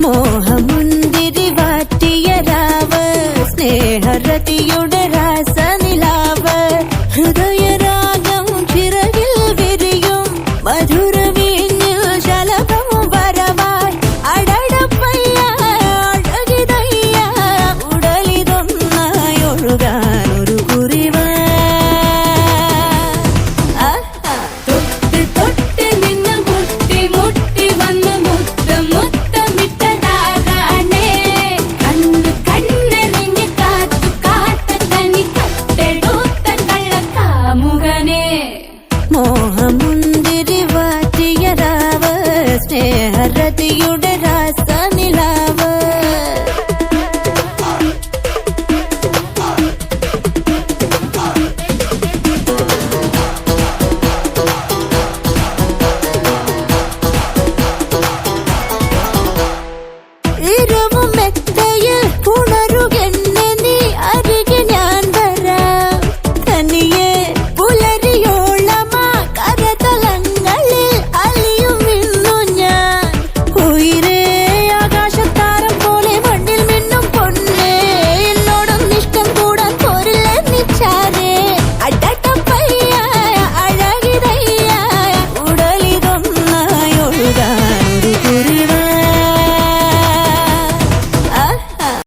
മോഹമുന്തിരി വാറ്റിയ രാവ് സ്നേഹരതിയുടെ രാസനിലാവ് ഹൃദയരാഗം ചിറകിൽ വിരിയും മധുര വീഞ്ഞിൽ ശലഭം വരവായി അടടപ്പയ്യ അഴകിതയ്യ ഉടലിതൊന്നായി ഒഴുകാൻ ഒരു കുറിവ മോഹമുന്തിരി വാറ്റിയ രാവ് സ്നേഹരതിയുടെ രാസനിലാവ് ഇരു